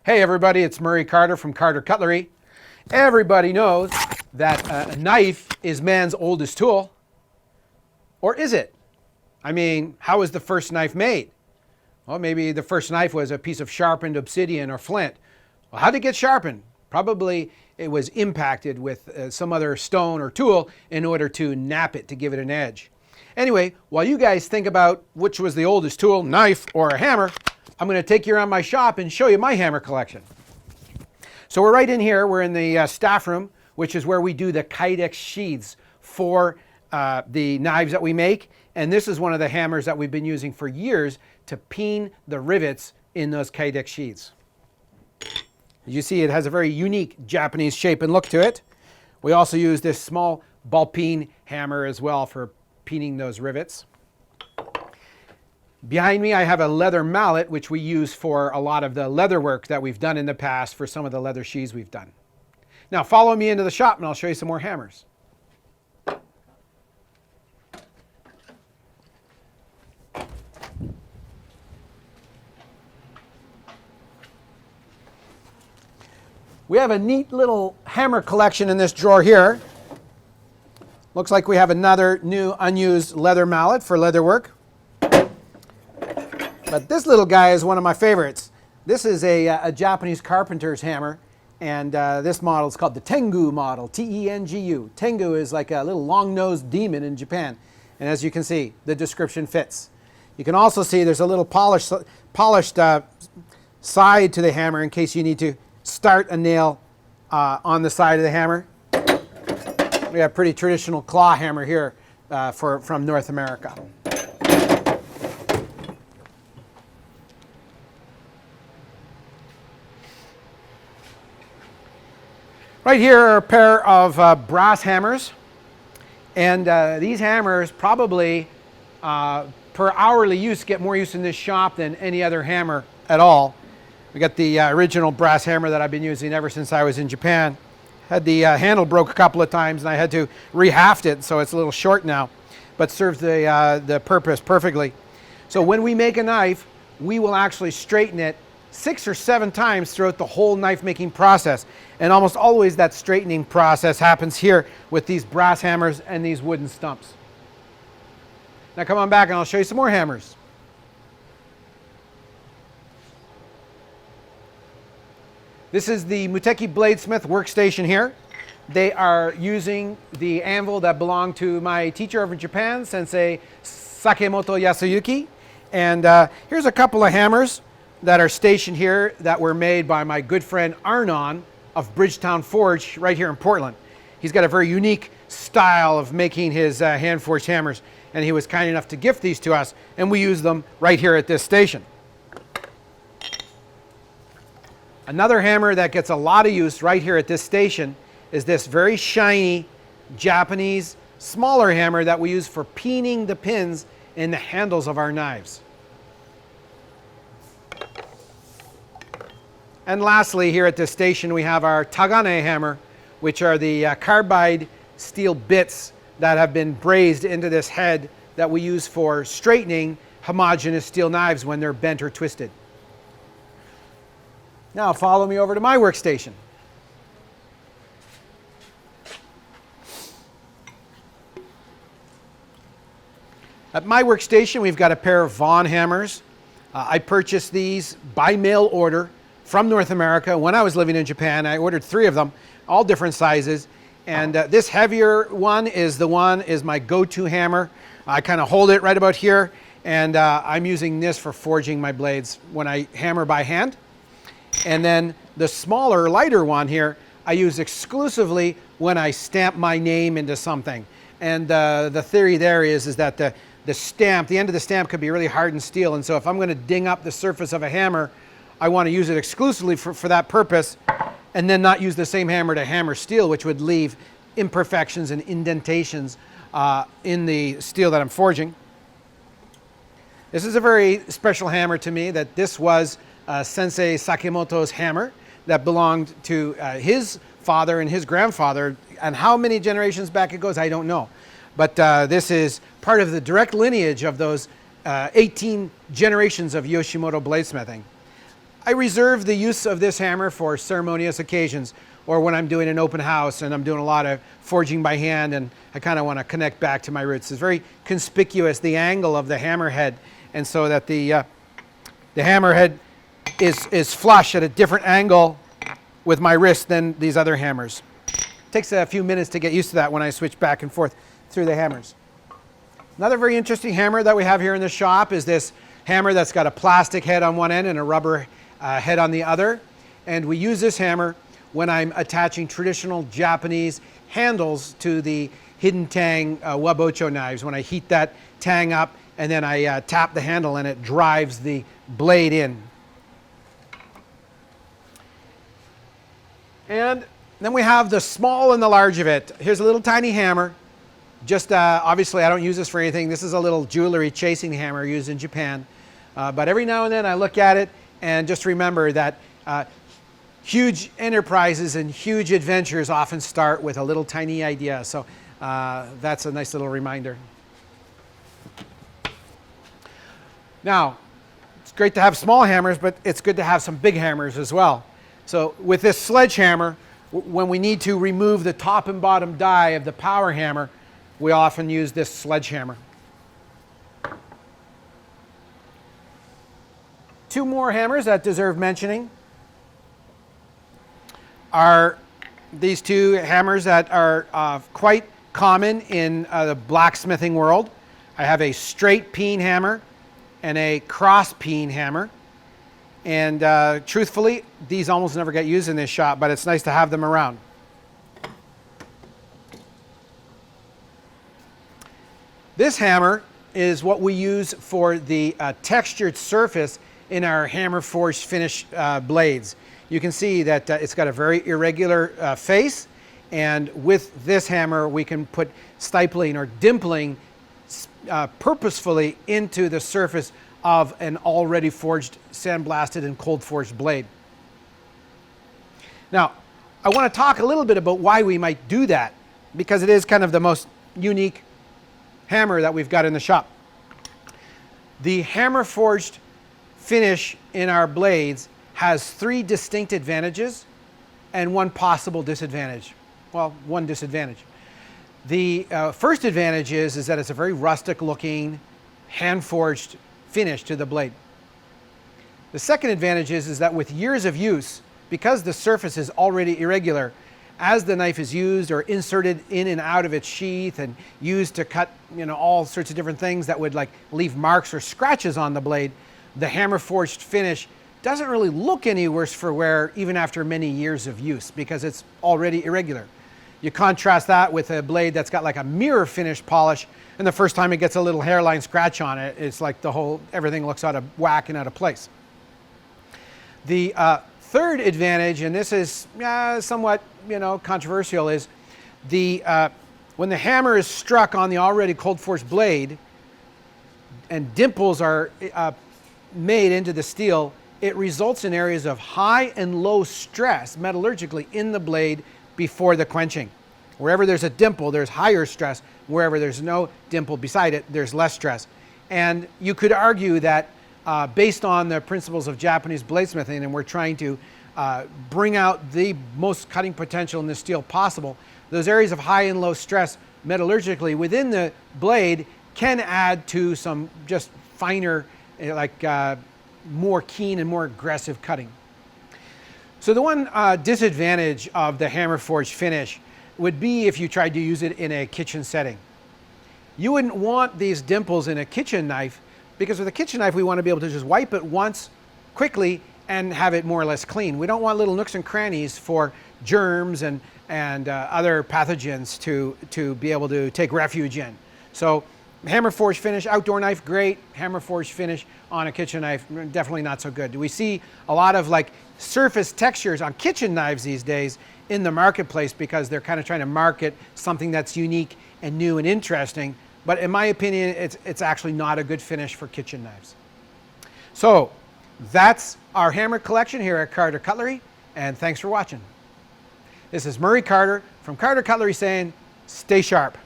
Hey everybody, it's Murray Carter from Carter Cutlery. Everybody knows that a knife is man's oldest tool. Or is it? I mean, how was the first knife made? Well, maybe the first knife was a piece of sharpened obsidian or flint. Well, how did it get sharpened? Probably it was impacted with some other stone or tool in order to nap it, to give it an edge. Anyway, while you guys think about which was the oldest tool, knife or a hammer, I'm going to take you around my shop and show you my hammer collection. So we're right in here. We're in the staff room, which is where we do the kydex sheaths for the knives that we make. And this is one of the hammers that we've been using for years to peen the rivets in those kydex sheaths. As you see, it has a very unique Japanese shape and look to it. We also use this small ball peen hammer as well for peening those rivets. Behind me I have a leather mallet, which we use for a lot of the leather work that we've done in the past for some of the leather sheaths we've done. Now follow me into the shop and I'll show you some more hammers. We have a neat little hammer collection in this drawer here. Looks like we have another new unused leather mallet for leather work. But this little guy is one of my favorites. This is a Japanese carpenter's hammer, and this model is called the Tengu model, T-E-N-G-U. Tengu is like a little long-nosed demon in Japan, and as you can see, the description fits. You can also see there's a little polished side to the hammer in case you need to start a nail on the side of the hammer. We have a pretty traditional claw hammer here from North America. Right here are a pair of brass hammers, and these hammers probably per hourly use get more use in this shop than any other hammer at all. We got the original brass hammer that I've been using ever since I was in Japan. Had the handle broke a couple of times and I had to rehaft it, so it's a little short now, but serves the purpose perfectly. So when we make a knife, we will actually straighten it 6 or 7 times throughout the whole knife making process. And almost always that straightening process happens here with these brass hammers and these wooden stumps. Now come on back and I'll show you some more hammers. This is the Muteki Bladesmith Workstation here. They are using the anvil that belonged to my teacher over in Japan, Sensei Sakemoto Yasuyuki. And here's a couple of hammers that are stationed here that were made by my good friend Arnon of Bridgetown Forge right here in Portland. He's got a very unique style of making his hand-forged hammers, and he was kind enough to gift these to us, and we use them right here at this station. Another hammer that gets a lot of use right here at this station is this very shiny Japanese smaller hammer that we use for peening the pins in the handles of our knives. And lastly, here at this station, we have our Tagane hammer, which are the carbide steel bits that have been brazed into this head that we use for straightening homogeneous steel knives when they're bent or twisted. Now follow me over to my workstation. At my workstation, we've got a pair of Vaughn Hammers. I purchased these by mail order from North America when I was living in Japan. I ordered 3 of them, all different sizes. And this heavier one is my go-to hammer. I kind of hold it right about here, and I'm using this for forging my blades when I hammer by hand. And then the smaller, lighter one here, I use exclusively when I stamp my name into something. And the theory there is that the stamp, the end of the stamp could be really hardened steel. And so if I'm going to ding up the surface of a hammer, I want to use it exclusively for that purpose, and then not use the same hammer to hammer steel, which would leave imperfections and indentations in the steel that I'm forging. This is a very special hammer to me. That this was Sensei Sakemoto's hammer that belonged to his father and his grandfather, and how many generations back it goes, I don't know. But this is part of the direct lineage of those 18 generations of Yoshimoto bladesmithing. I reserve the use of this hammer for ceremonious occasions, or when I'm doing an open house and I'm doing a lot of forging by hand and I kind of want to connect back to my roots. It's very conspicuous, the angle of the hammerhead, and so that the hammerhead is flush at a different angle with my wrist than these other hammers. It takes a few minutes to get used to that when I switch back and forth through the hammers. Another very interesting hammer that we have here in the shop is this hammer that's got a plastic head on one end and a rubber head on the other. And we use this hammer when I'm attaching traditional Japanese handles to the hidden tang wabocho knives. When I heat that tang up and then I tap the handle and it drives the blade in. And then we have the small and the large of it. Here's a little tiny hammer. Just obviously I don't use this for anything. This is a little jewelry chasing hammer used in Japan. But every now and then I look at it and just remember that huge enterprises and huge adventures often start with a little tiny idea. So that's a nice little reminder. Now, it's great to have small hammers, but it's good to have some big hammers as well. So with this sledgehammer, when we need to remove the top and bottom die of the power hammer, we often use this sledgehammer. Two more hammers that deserve mentioning are these two hammers that are quite common in the blacksmithing world. I have a straight peen hammer and a cross peen hammer. And truthfully, these almost never get used in this shop, but it's nice to have them around. This hammer is what we use for the textured surface in our hammer forged finish blades. You can see that it's got a very irregular face, and with this hammer we can put stippling or dimpling purposefully into the surface of an already forged, sandblasted and cold forged blade. Now, I want to talk a little bit about why we might do that, because it is kind of the most unique hammer that we've got in the shop. The hammer forged finish in our blades has three distinct advantages and one possible disadvantage. Well, one disadvantage. The first advantage is that it's a very rustic looking, hand forged finish to the blade. The second advantage is that with years of use, because the surface is already irregular, as the knife is used or inserted in and out of its sheath and used to cut, all sorts of different things that would like leave marks or scratches on the blade, the hammer forged finish doesn't really look any worse for wear even after many years of use because it's already irregular. You contrast that with a blade that's got like a mirror finish polish, and the first time it gets a little hairline scratch on it, it's like everything looks out of whack and out of place. The third advantage, and this is somewhat controversial, is when the hammer is struck on the already cold forged blade and dimples are made into the steel, it results in areas of high and low stress metallurgically in the blade before the quenching. Wherever there's a dimple, there's higher stress. Wherever there's no dimple beside it, there's less stress. And you could argue that based on the principles of Japanese bladesmithing, and we're trying to bring out the most cutting potential in the steel possible, those areas of high and low stress metallurgically within the blade can add to some just finer, more keen and more aggressive cutting. So the one disadvantage of the hammer forged finish would be if you tried to use it in a kitchen setting. You wouldn't want these dimples in a kitchen knife, because with a kitchen knife we want to be able to just wipe it once quickly and have it more or less clean. We don't want little nooks and crannies for germs and other pathogens to be able to take refuge in. So hammer forged finish, outdoor knife, great. Hammer forged finish on a kitchen knife, definitely not so good. We see a lot of surface textures on kitchen knives these days in the marketplace because they're kind of trying to market something that's unique and new and interesting. But in my opinion, it's actually not a good finish for kitchen knives. So that's our hammer collection here at Carter Cutlery, and thanks for watching. This is Murray Carter from Carter Cutlery saying, stay sharp.